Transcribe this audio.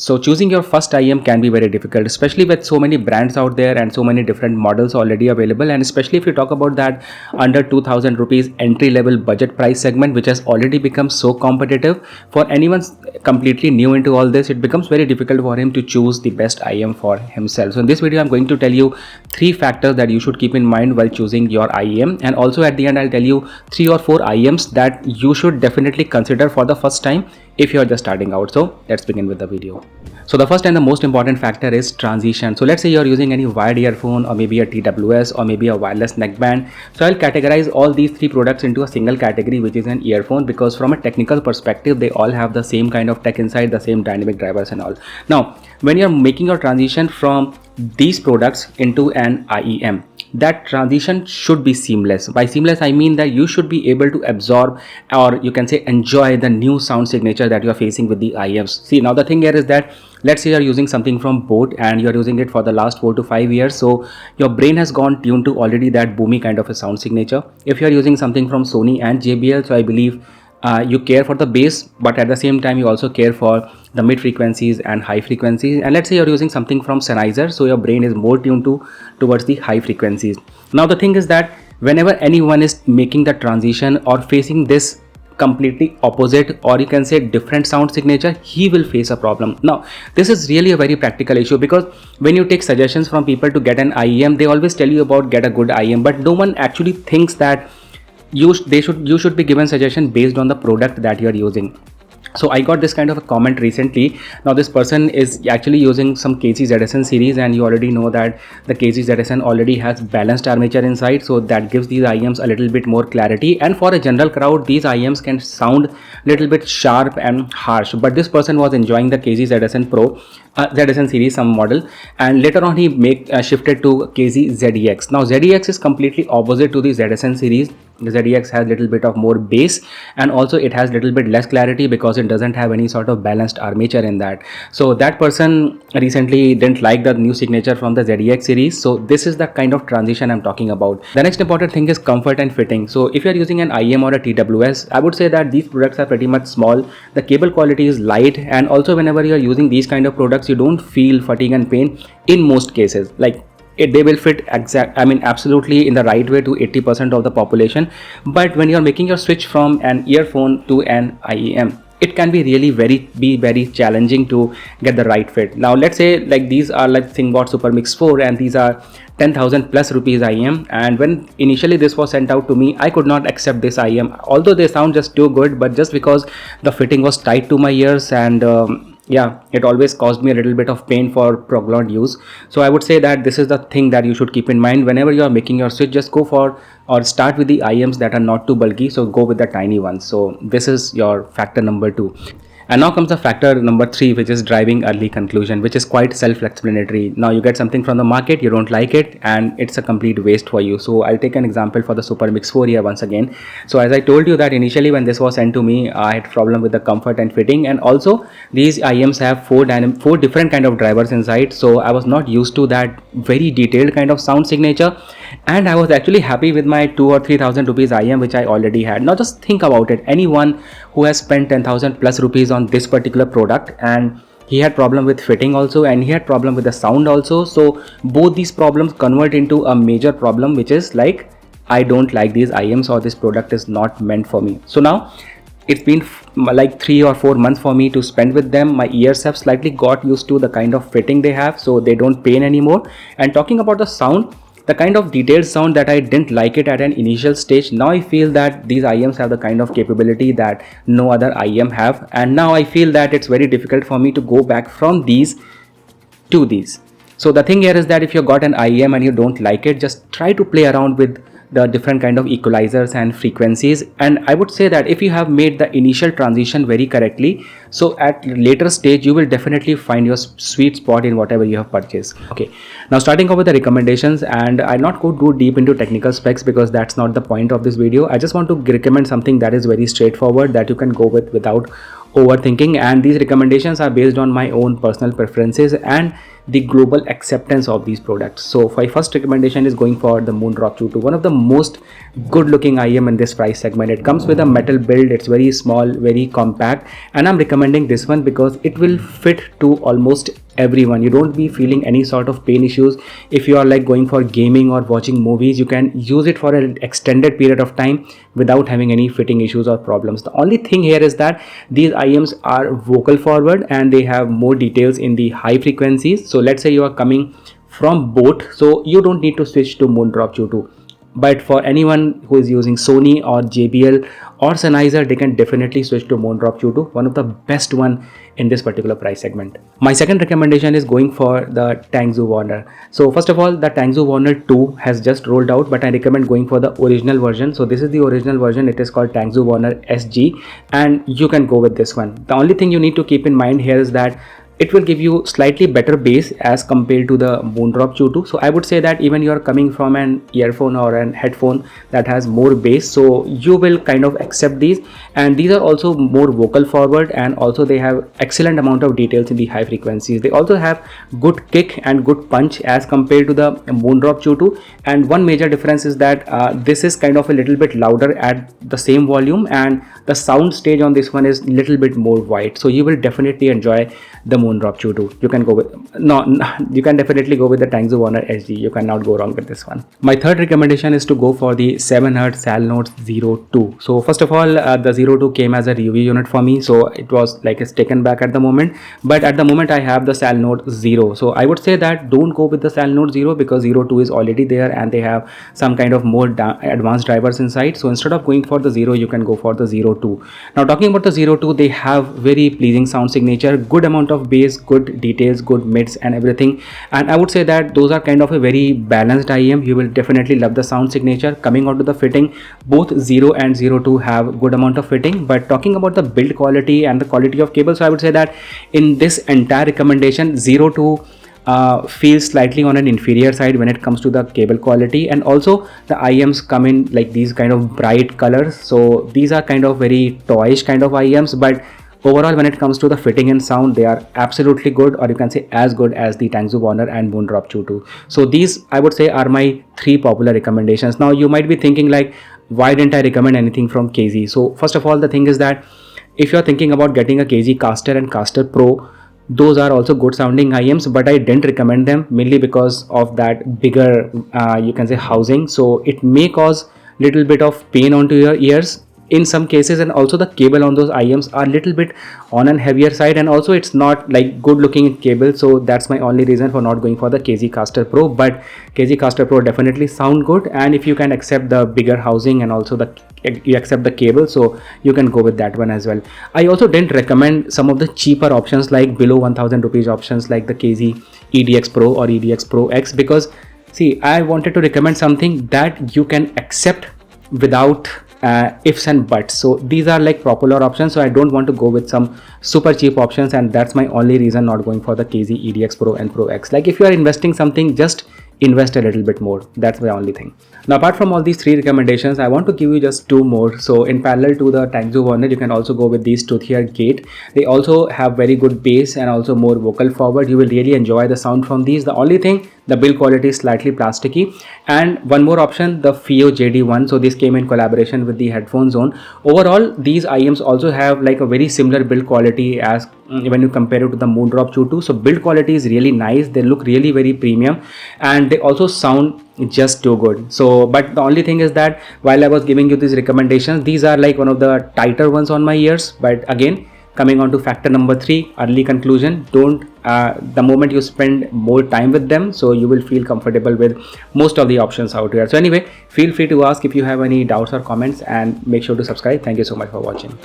So choosing your first IEM can be very difficult, especially with so many brands out there and so many different models already available. And especially if you talk about that under 2000 rupees entry level budget price segment, which has already become so competitive, for anyone completely new into all this, it becomes very difficult for him to choose the best IEM for himself. So in this video, I'm going to tell you 3 factors that you should keep in mind while choosing your IEM. And also at the end, I'll tell you 3 or 4 IEMs that you should definitely consider for the first time if you're just starting out. So let's begin with the video. So the first and the most important factor is transition. So let's say you're using any wired earphone or maybe a TWS or maybe a wireless neckband. So I'll categorize all these 3 products into a single category, which is an earphone, because from a technical perspective, they all have the same kind of tech inside, the same dynamic drivers and all. Now, when you're making your transition from these products into an IEM, that transition should be seamless. By seamless, I mean that you should be able to absorb, or you can say enjoy, the new sound signature that you are facing with the IEMs. See, now the thing here is that let's say you're using something from Boat and you're using it for the last 4 to 5 years. So your brain has gone tuned to already that boomy kind of a sound signature. If you're using something from Sony and JBL, so I believe you care for the bass, but at the same time you also care for the mid frequencies and high frequencies. And let's say you're using something from Sennheiser, so your brain is more tuned towards the high frequencies. Now the thing is that whenever anyone is making the transition or facing this completely opposite, or you can say different sound signature, he will face a problem. Now this is really a very practical issue, because when you take suggestions from people to get an IEM, they always tell you about get a good IEM, but no one actually thinks that you should be given suggestion based on the product that you are using. So I got this kind of a comment recently. Now this person is actually using some KZ-ZSN series, and you already know that the KZ-ZSN already has balanced armature inside, so that gives these IEMs a little bit more clarity. And for a general crowd, these IEMs can sound little bit sharp and harsh, but this person was enjoying the KZ-ZSN Pro ZSN series, some model, and later on he shifted to KZ-ZEX. Now ZEX is completely opposite to the ZSN series. The ZEX has little bit of more bass, and also it has little bit less clarity because it doesn't have any sort of balanced armature in that. So that person recently didn't like the new signature from the ZEX series. So this is the kind of transition I'm talking about. The next important thing is comfort and fitting. So if you're using an IEM or a TWS, I would say that these products are pretty much small. The cable quality is light, and also whenever you're using these kind of products, you don't feel fatigue and pain in most cases. Like they will fit absolutely in the right way to 80% of the population. But when you're making your switch from an earphone to an IEM, it can be really very challenging to get the right fit. Now let's say like these are like ThinkBot Super Mix 4, and these are 10,000 plus rupees IEM, and when initially this was sent out to me, I could not accept this IEM, although they sound just too good, but just because the fitting was tight to my ears, and yeah, it always caused me a little bit of pain for prolonged use. So I would say that this is the thing that you should keep in mind whenever you are making your switch. Just go for or start with the IEMs that are not too bulky, so go with the tiny ones. So this is your factor number 2. And now comes the factor number 3, which is driving early conclusion, which is quite self-explanatory. Now you get something from the market, you don't like it, and it's a complete waste for you. So I'll take an example for the Super Mix 4 here once again. So as I told you that initially when this was sent to me, I had problem with the comfort and fitting, and also these IEMs have 4 different kind of drivers inside. So I was not used to that very detailed kind of sound signature, and I was actually happy with my 2 or 3,000 rupees IEM which I already had. Now just think about it. Anyone who has spent 10,000 plus rupees on this particular product, and he had problem with fitting also, and he had problem with the sound also, so both these problems convert into a major problem, which is like, I don't like these IEMs, or this product is not meant for me. So now it's been like 3 or 4 months for me to spend with them. My ears have slightly got used to the kind of fitting they have, so they don't pain anymore. And talking about the sound, the kind of detailed sound that I didn't like it at an initial stage, now I feel that these IEMs have the kind of capability that no other IEM have, and now I feel that it's very difficult for me to go back from these to these. So the thing here is that if you got an IEM and you don't like it, just try to play around with the different kind of equalizers and frequencies. And I would say that if you have made the initial transition very correctly, so at later stage you will definitely find your sweet spot in whatever you have purchased. Okay, now starting off with the recommendations, and I'll not go deep into technical specs because that's not the point of this video. I just want to recommend something that is very straightforward, that you can go with without overthinking, and these recommendations are based on my own personal preferences and the global acceptance of these products. So my first recommendation is going for the Moondrop Q2, one of the most good looking IM in this price segment. It comes with a metal build, it's very small, very compact, and I'm recommending this one because it will fit to almost everyone. You don't be feeling any sort of pain issues. If you are like going for gaming or watching movies, you can use it for an extended period of time without having any fitting issues or problems. The only thing here is that these IMs are vocal forward and they have more details in the high frequencies. So let's say you are coming from both, so you don't need to switch to Moondrop Q2. But for anyone who is using Sony or JBL or Sennheiser, they can definitely switch to Moondrop Q2, one of the best one in this particular price segment. My second recommendation is going for the Tangzu Warner. So first of all, the Tangzu Warner 2 has just rolled out, but I recommend going for the original version. So this is the original version. It is called Tangzu Warner SG, and you can go with this one. The only thing you need to keep in mind here is that it will give you slightly better bass as compared to the Moondrop Q2. So I would say that even you are coming from an earphone or an headphone that has more bass, so you will kind of accept these. And these are also more vocal forward, and also they have excellent amount of details in the high frequencies. They also have good kick and good punch as compared to the Moondrop Q2. And one major difference is that this is kind of a little bit louder at the same volume, and the sound stage on this one is little bit more wide. So you will definitely enjoy the Moondrop Q2. You can go with you can definitely go with the Tangzu Warner SG. You cannot go wrong with this one. My third recommendation is to go for the 7Hz Salnotes 02. So first of all, the 02 came as a review unit for me, so it was like it's taken back at the moment. But at the moment I have the Salnote 0. So I would say that don't go with the Salnote 0 because 02 is already there and they have some kind of more advanced drivers inside. So instead of going for the 0, you can go for the 02. Now talking about the 02, they have very pleasing sound signature, good amount of bass, good details, good mids and everything. And I would say that those are kind of a very balanced IM. You will definitely love the sound signature. Coming on to the fitting, both 0 and 02 have good amount of fitting. But talking about the build quality and the quality of cable, so I would say that in this entire recommendation, 02 feels slightly on an inferior side when it comes to the cable quality. And also the IMs come in like these kind of bright colors, so these are kind of very toyish kind of IMs, but overall when it comes to the fitting and sound, they are absolutely good, or you can say as good as the Tangzu Warner and Moondrop Q2. So these I would say are my 3 popular recommendations. Now you might be thinking like, why didn't I recommend anything from KZ? So first of all, the thing is that if you're thinking about getting a KZ Caster and Caster Pro, those are also good sounding IMs, but I didn't recommend them mainly because of that bigger you can say housing. So it may cause little bit of pain onto your ears in some cases, and also the cable on those IMs are little bit on an heavier side, and also it's not like good looking cable. So that's my only reason for not going for the KZ Caster Pro. But KZ Caster Pro definitely sound good, and if you can accept the bigger housing and also you accept the cable, so you can go with that one as well. I also didn't recommend some of the cheaper options like below 1000 rupees options like the KZ EDX Pro or EDX Pro X, because see, I wanted to recommend something that you can accept without ifs and buts. So these are like popular options, so I don't want to go with some super cheap options, and that's my only reason not going for the KZ EDX Pro and Pro X. Like if you are investing something, just invest a little bit more. That's the only thing. Now apart from all these 3 recommendations, I want to give you just 2 more. So in parallel to the Tangzu Warner, you can also go with these Toothier Gate. They also have very good bass and also more vocal forward. You will really enjoy the sound from these. The only thing, the build quality is slightly plasticky. And one more option, the FiiO JD1. So this came in collaboration with the Headphone Zone. Overall, these IMs also have like a very similar build quality as when you compare it to the Moondrop Q2. So build quality is really nice. They look really very premium, and they also sound just too good. So but the only thing is that while I was giving you these recommendations, these are like one of the tighter ones on my ears. But again, coming on to factor number 3, early conclusion, don't the moment you spend more time with them, so you will feel comfortable with most of the options out here. So anyway, feel free to ask if you have any doubts or comments, and make sure to subscribe. Thank you so much for watching.